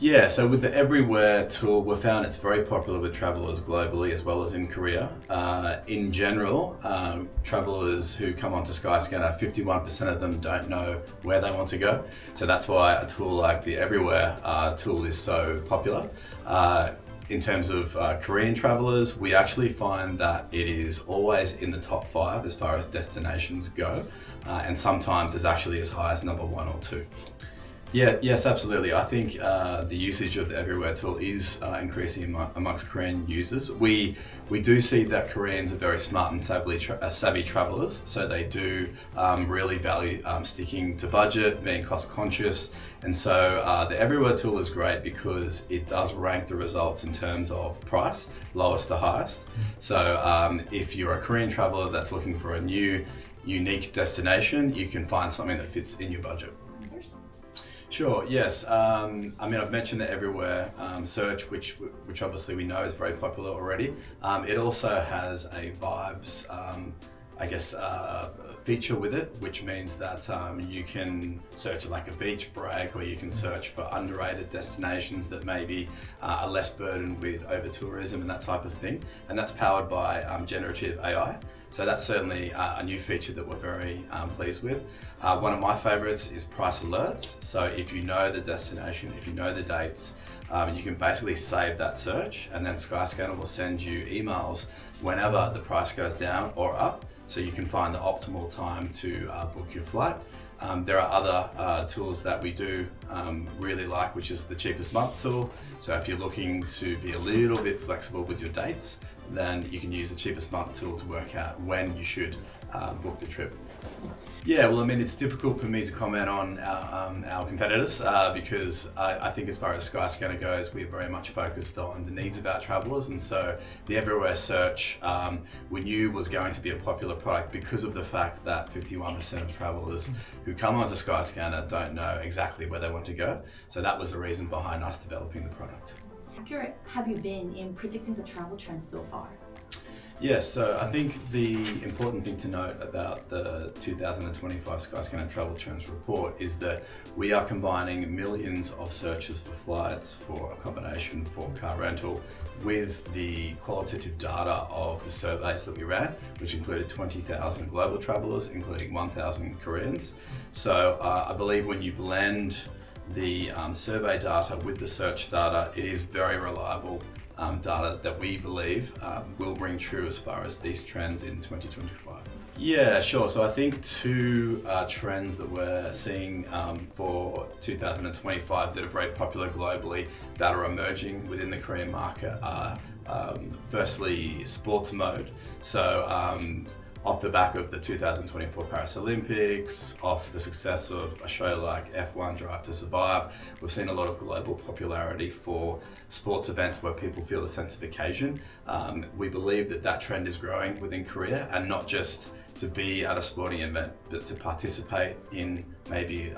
Yeah, so with the Everywhere tool, we've found it's very popular with travelers globally as well as in Korea. In general, travelers who come onto Skyscanner, 51% of them don't know where they want to go. So that's why a tool like the Everywhere tool is so popular. In terms of Korean travelers, we actually find that it is always in the top 5 as far as destinations go, and sometimes it's actually as high as number 1 or 2. Yeah, yes, absolutely. I think the usage of the Everywhere tool is increasing amongst Korean users. We do see that Koreans are very smart and savvy travelers, so they do really value sticking to budget, being cost conscious, and so the Everywhere tool is great because it does rank the results in terms of price, lowest to highest. So if you're a Korean traveler that's looking for a new, unique destination, you can find something that fits in your budget. Sure, yes. I've mentioned the Everywhere search, which obviously we know is very popular already. It also has a vibes, feature with it, which means that you can search like a beach break, or you can search for underrated destinations that maybe are less burdened with over-tourism and that type of thing. And that's powered by generative AI. So that's certainly a new feature that we're very pleased with. One of my favorites is price alerts. So if you know the destination, if you know the dates, you can basically save that search, and then Skyscanner will send you emails whenever the price goes down or up, so you can find the optimal time to book your flight. There are other tools that we do really like, which is the cheapest month tool. So if you're looking to be a little bit flexible with your dates, then you can use the cheapest month tool to work out when you should book the trip. Yeah, well, I mean, it's difficult for me to comment on our competitors because I think as far as Skyscanner goes, we're very much focused on the needs of our travellers, and so the Everywhere search we knew was going to be a popular product because of the fact that 51% of travellers who come onto Skyscanner don't know exactly where they want to go. So that was the reason behind us developing the product. How accurate have you been in predicting the travel trends so far? Yes, so I think the important thing to note about the 2025 Skyscanner Travel Trends report is that we are combining millions of searches for flights, for accommodation, for car rental, with the qualitative data of the surveys that we ran, which included 20,000 global travellers, including 1,000 Koreans. So I believe when you blend the survey data with the search data, it is very reliable data that we believe will ring true as far as these trends in 2025. Yeah, sure. So I think two trends that we're seeing for 2025 that are very popular globally that are emerging within the Korean market are firstly sports mode. So off the back of the 2024 Paris Olympics, off the success of a show like F1 Drive to Survive, we've seen a lot of global popularity for sports events where people feel a sense of occasion. We believe that that trend is growing within Korea, and not just to be at a sporting event, but to participate in maybe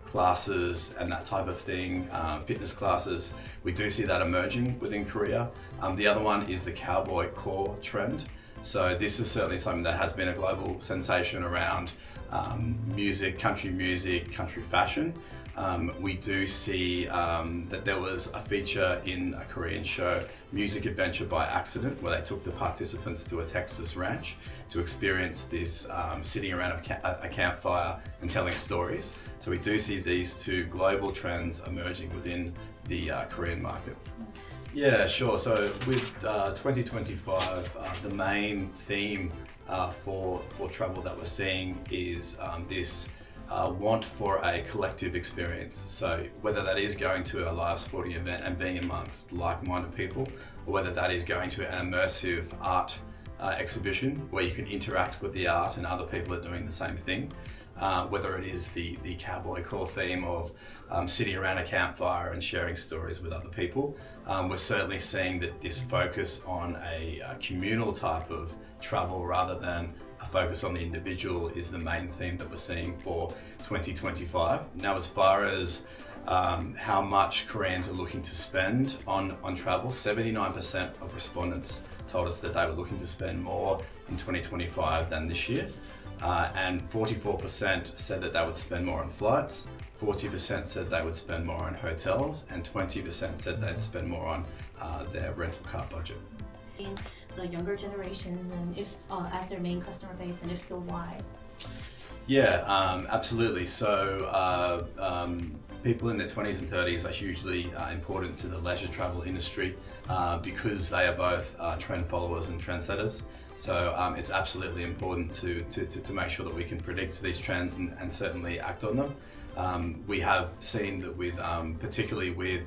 classes and that type of thing, fitness classes. We do see that emerging within Korea. The other one is the cowboy core trend. So this is certainly something that has been a global sensation around music, country fashion. We do see that there was a feature in a Korean show, Music Adventure by Accident, where they took the participants to a Texas ranch to experience this sitting around a campfire and telling stories. So we do see these two global trends emerging within the Korean market. Yeah, sure. So with 2025, the main theme for travel that we're seeing is this want for a collective experience. So whether that is going to a live sporting event and being amongst like-minded people, or whether that is going to an immersive art exhibition where you can interact with the art and other people are doing the same thing, whether it is the cowboy core theme of sitting around a campfire and sharing stories with other people. We're certainly seeing that this focus on a communal type of travel rather than a focus on the individual is the main theme that we're seeing for 2025. Now, as far as how much Koreans are looking to spend on travel, 79% of respondents told us that they were looking to spend more in 2025 than this year. And 44% said that they would spend more on flights, 40% said they would spend more on hotels, and 20% said they'd spend more on their rental car budget. In the younger generation, and if as their main customer base, and if so, why? Yeah, absolutely. So people in their 20s and 30s are hugely important to the leisure travel industry because they are both trend followers and trendsetters. So it's absolutely important to make sure that we can predict these trends and certainly act on them. We have seen that with particularly with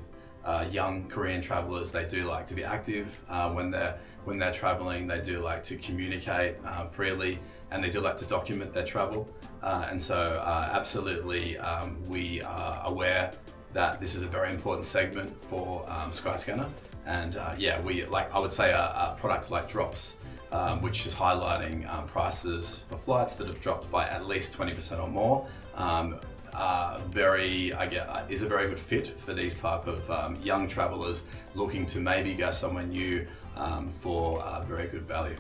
young Korean travelers, they do like to be active when they're traveling. They do like to communicate freely, and they do like to document their travel. And so absolutely we are aware that this is a very important segment for Skyscanner. And I would say a product like Drops, which is highlighting prices for flights that have dropped by at least 20% or more, is a very good fit for these type of young travelers looking to maybe go somewhere new for very good value.